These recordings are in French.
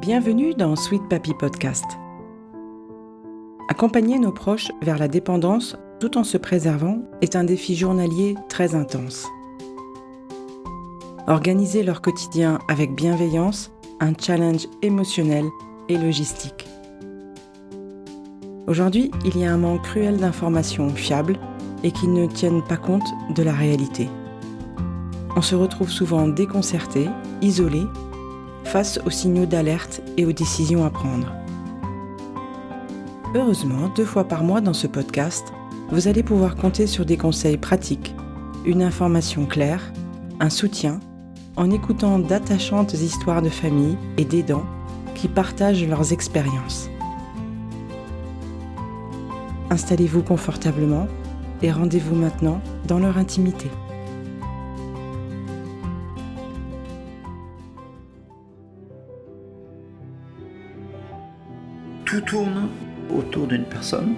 Bienvenue dans Sweet Papy Podcast. Accompagner nos proches vers la dépendance tout en se préservant est un défi journalier très intense. Organiser leur quotidien avec bienveillance, un challenge émotionnel et logistique. Aujourd'hui, il y a un manque cruel d'informations fiables et qui ne tiennent pas compte de la réalité. On se retrouve souvent déconcerté, isolé, face aux signaux d'alerte et aux décisions à prendre. Heureusement, 2 fois par mois dans ce podcast, vous allez pouvoir compter sur des conseils pratiques, une information claire, un soutien, en écoutant d'attachantes histoires de famille et d'aidants qui partagent leurs expériences. Installez-vous confortablement et rendez-vous maintenant dans leur intimité. Tout tourne autour d'une personne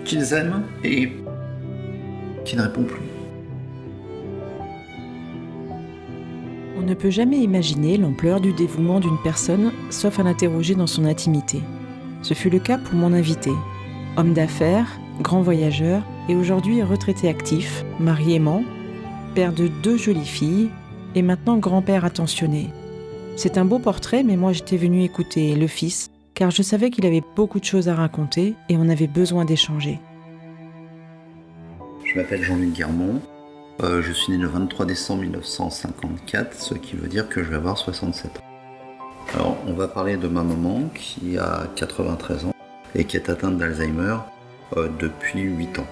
qu'ils aiment et qui ne répond plus. On ne peut jamais imaginer l'ampleur du dévouement d'une personne, sauf à l'interroger dans son intimité. Ce fut le cas pour mon invité. Homme d'affaires, grand voyageur et aujourd'hui retraité actif, mari aimant, père de 2 jolies filles et maintenant grand-père attentionné. C'est un beau portrait, mais moi j'étais venue écouter le fils, car je savais qu'il avait beaucoup de choses à raconter et on avait besoin d'échanger. Je m'appelle Jean-Luc Guermont, je suis né le 23 décembre 1954, ce qui veut dire que je vais avoir 67 ans. Alors, on va parler de ma maman qui a 93 ans et qui est atteinte d'Alzheimer depuis 8 ans.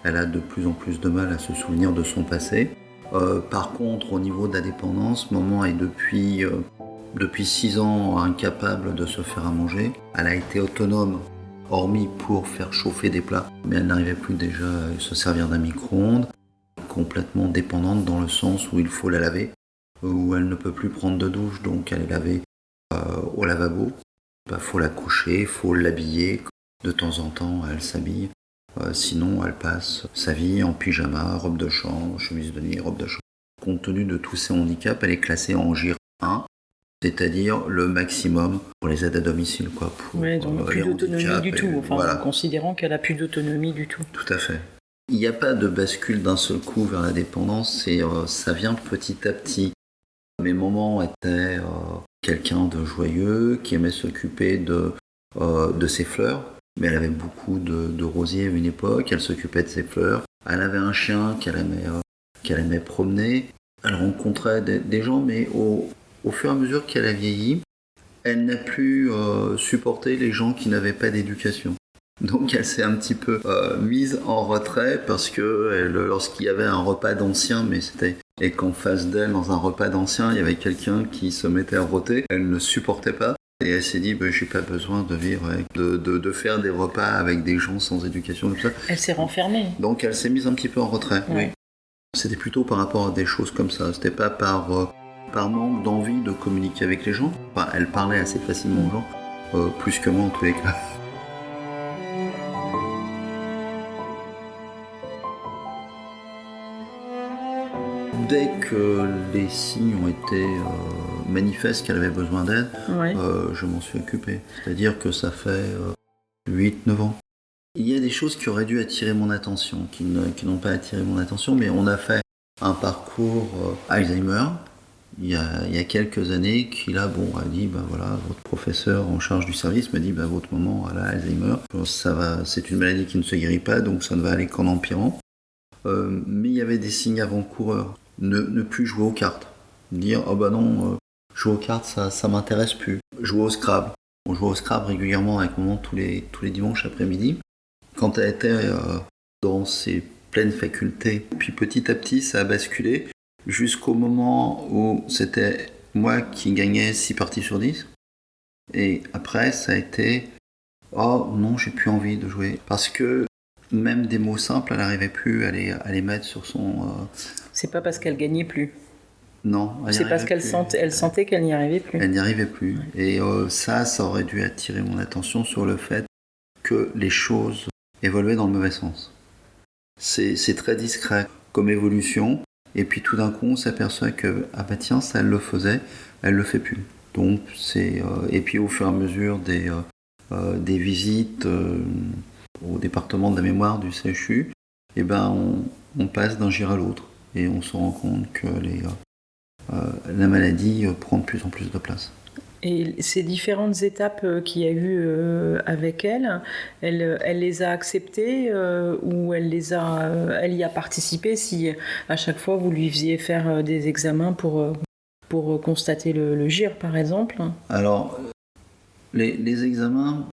Elle a de plus en plus de mal à se souvenir de son passé. Par contre, au niveau de la dépendance, maman est depuis 6 ans incapable de se faire à manger. Elle a été autonome, hormis pour faire chauffer des plats, mais elle n'arrivait plus déjà à se servir d'un micro-ondes. Complètement dépendante dans le sens où il faut la laver, où elle ne peut plus prendre de douche, donc elle est lavée au lavabo. Il faut la coucher, il faut l'habiller. De temps en temps, elle s'habille. Sinon, elle passe sa vie en pyjama, robe de chambre, chemise de nuit, robe de chambre. Compte tenu de tous ces handicaps, elle est classée en GIR 1, c'est-à-dire le maximum pour les aides à domicile. Oui, donc plus d'autonomie du tout, voilà. Considérant qu'elle n'a plus d'autonomie du tout. Tout à fait. Il n'y a pas de bascule d'un seul coup vers la dépendance, ça vient petit à petit. Mes mamans étaient quelqu'un de joyeux, qui aimait s'occuper de ses fleurs. Mais elle avait beaucoup de rosiers à une époque, elle s'occupait de ses fleurs. Elle avait un chien qu'elle aimait promener. Elle rencontrait des gens, mais au fur et à mesure qu'elle a vieilli, elle n'a plus supporté les gens qui n'avaient pas d'éducation. Donc elle s'est un petit peu mise en retrait parce que lorsqu'il y avait un repas d'anciens, et qu'en face d'elle, dans un repas d'anciens, il y avait quelqu'un qui se mettait à rôter, elle ne supportait pas. Et elle s'est dit, j'ai pas besoin de vivre, de faire des repas avec des gens sans éducation, tout ça. Elle s'est renfermée. Donc elle s'est mise un petit peu en retrait, ouais. Oui. C'était plutôt par rapport à des choses comme ça. C'était pas par manque d'envie de communiquer avec les gens. Enfin, elle parlait assez facilement aux gens, plus que moi en tous les cas. Dès que les signes ont été manifestes qu'elle avait besoin d'aide, ouais. Je m'en suis occupé. C'est-à-dire que ça fait 8-9 ans. Il y a des choses qui auraient dû attirer mon attention, qui n'ont pas attiré mon attention, mais on a fait un parcours Alzheimer il y a quelques années qui là, a dit, votre professeur en charge du service m'a dit, votre maman a Alzheimer. C'est une maladie qui ne se guérit pas, donc ça ne va aller qu'en empirant. Mais il y avait des signes avant-coureurs. Ne plus jouer aux cartes. Dire, jouer aux cartes, ça m'intéresse plus. Jouer au Scrabble. On jouait au Scrabble régulièrement avec maman tous les dimanches après-midi. Quand elle était dans ses pleines facultés, puis petit à petit, ça a basculé jusqu'au moment où c'était moi qui gagnais 6 parties sur 10. Et après, ça a été « Oh non, j'ai plus envie de jouer. » Parce que même des mots simples, elle n'arrivait plus à les mettre sur son... C'est pas parce qu'elle gagnait plus. Non, c'est parce qu'elle sentait qu'elle n'y arrivait plus. Elle n'y arrivait plus. Ouais. Et ça aurait dû attirer mon attention sur le fait que les choses évoluaient dans le mauvais sens. C'est très discret comme évolution. Et puis tout d'un coup, on s'aperçoit que, ah bah tiens, ça elle le faisait, elle le fait plus. Donc et puis au fur et à mesure des visites au département de la mémoire du CHU, eh ben on passe d'un gir à l'autre et on se rend compte que la maladie prend de plus en plus de place. Et ces différentes étapes qu'il y a eu avec elle les a acceptées ou elle y a participé si à chaque fois vous lui faisiez faire des examens pour constater le GIR par exemple? Alors, les examens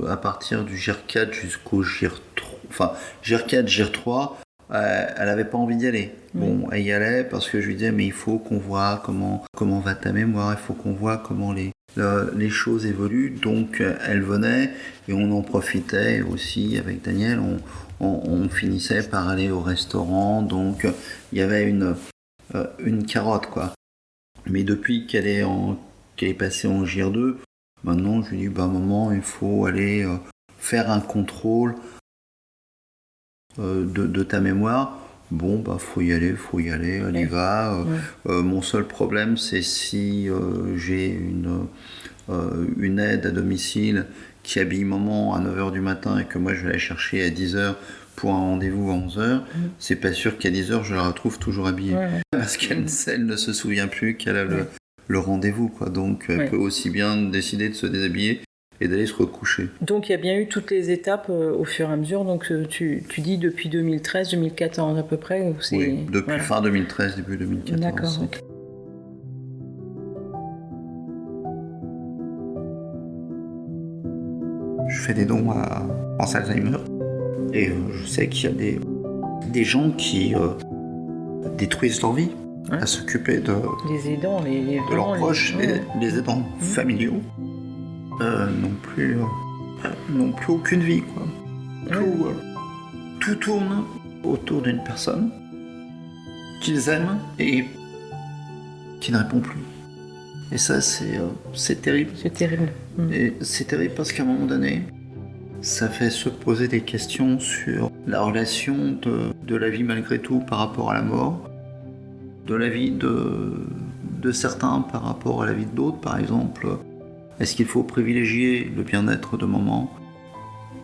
à partir du GIR 4 jusqu'au GIR 3, enfin GIR 4, GIR 3, elle n'avait pas envie d'y aller. Bon, elle y allait parce que je lui disais mais il faut qu'on voit comment va ta mémoire, il faut qu'on voit comment les choses évoluent. Donc elle venait et on en profitait aussi avec Daniel. On finissait par aller au restaurant, donc il y avait une carotte quoi. Mais depuis qu'elle est passée en GIR 2, maintenant je lui dis maman il faut aller faire un contrôle de ta mémoire. Bon faut y aller, elle y va. Mon seul problème c'est si j'ai une aide à domicile qui habille maman à 9h du matin et que moi je vais la chercher à 10h pour un rendez-vous à 11h, c'est pas sûr qu'à 10h je la retrouve toujours habillée. Parce qu'elle ne se souvient plus qu'elle a le rendez-vous quoi. Donc elle peut aussi bien décider de se déshabiller et d'aller se recoucher. Donc il y a bien eu toutes les étapes au fur et à mesure. Donc tu dis depuis 2013-2014 à peu près Oui, depuis fin 2013, début 2014. D'accord. Okay. Je fais des dons à France Alzheimer et je sais qu'il y a des gens qui détruisent leur vie à s'occuper de leurs proches, les aidants familiaux. N'ont plus aucune vie quoi. Tout tourne autour d'une personne qu'ils aiment et qui ne répond plus. Et ça c'est terrible. C'est terrible. Et c'est terrible parce qu'à un moment donné, ça fait se poser des questions sur la relation de la vie malgré tout par rapport à la mort, de la vie de certains par rapport à la vie d'autres, par exemple. Est-ce qu'il faut privilégier le bien-être de maman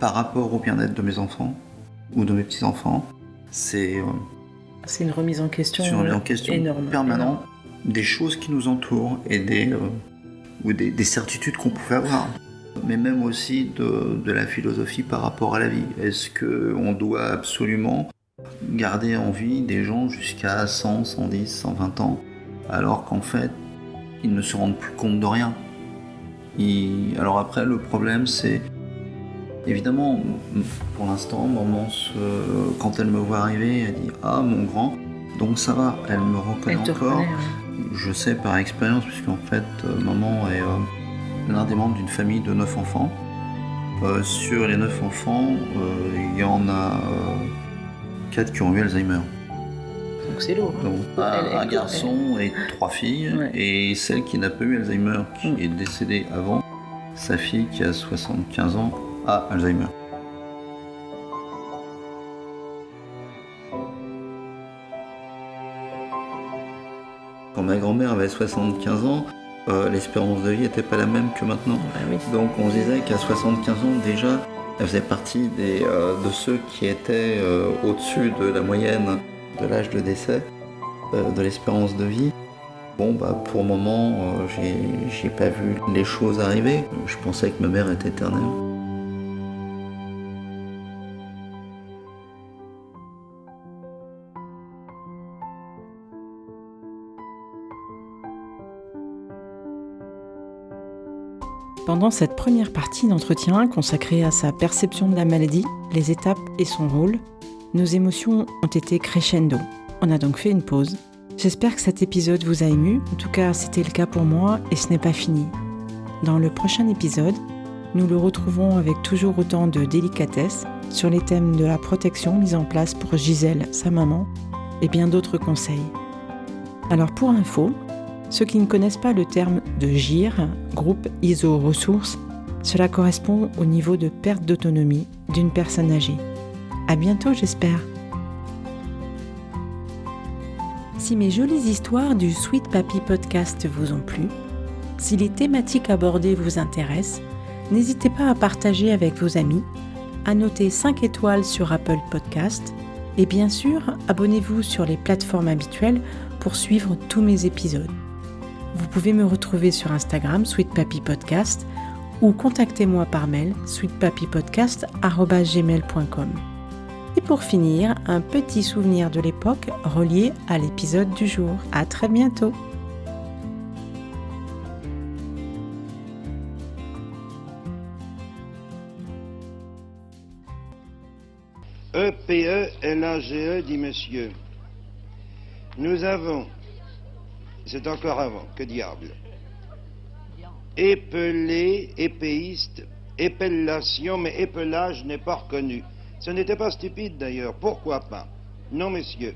par rapport au bien-être de mes enfants ou de mes petits-enfants? C'est une remise en question, énorme, permanente des choses qui nous entourent et des certitudes qu'on pouvait avoir. Mais même aussi de la philosophie par rapport à la vie. Est-ce qu'on doit absolument garder en vie des gens jusqu'à 100, 110, 120 ans alors qu'en fait, ils ne se rendent plus compte de rien? Alors après, le problème, c'est évidemment, pour l'instant, maman, quand elle me voit arriver, elle dit « Ah, mon grand », donc ça va, elle me reconnaît encore. Je sais par expérience, puisqu'en fait, maman est l'un des membres d'une famille de 9 enfants. Sur les 9 enfants, il y en a 4 qui ont eu Alzheimer. Donc c'est lourd. Donc un garçon et 3 filles, et celle qui n'a pas eu Alzheimer, qui est décédée avant, sa fille qui a 75 ans a Alzheimer. Quand ma grand-mère avait 75 ans, l'espérance de vie n'était pas la même que maintenant. Donc on se disait qu'à 75 ans déjà, elle faisait partie de ceux qui étaient au-dessus de la moyenne de l'âge de décès, de l'espérance de vie. Bon, pour le moment, j'ai pas vu les choses arriver. Je pensais que ma mère était éternelle. Pendant cette première partie d'entretien consacrée à sa perception de la maladie, les étapes et son rôle, nos émotions ont été crescendo. On a donc fait une pause. J'espère que cet épisode vous a ému. En tout cas, c'était le cas pour moi et ce n'est pas fini. Dans le prochain épisode, nous le retrouvons avec toujours autant de délicatesse sur les thèmes de la protection mise en place pour Gisèle, sa maman, et bien d'autres conseils. Alors pour info, ceux qui ne connaissent pas le terme de GIR, groupe iso-ressources, cela correspond au niveau de perte d'autonomie d'une personne âgée. À bientôt, j'espère. Si mes jolies histoires du Sweet Papy Podcast vous ont plu, si les thématiques abordées vous intéressent, n'hésitez pas à partager avec vos amis, à noter 5 étoiles sur Apple Podcast et bien sûr, abonnez-vous sur les plateformes habituelles pour suivre tous mes épisodes. Vous pouvez me retrouver sur Instagram, Sweet Papy Podcast, ou contactez-moi par mail, sweetpapypodcast@gmail.com. Et pour finir, un petit souvenir de l'époque relié à l'épisode du jour. À très bientôt. EPE-LAGE, dit monsieur. Nous avons, c'est encore avant, que diable, épelé, épéiste, épellation, mais épelage n'est pas reconnu. Ce n'était pas stupide d'ailleurs, pourquoi pas? Non, messieurs.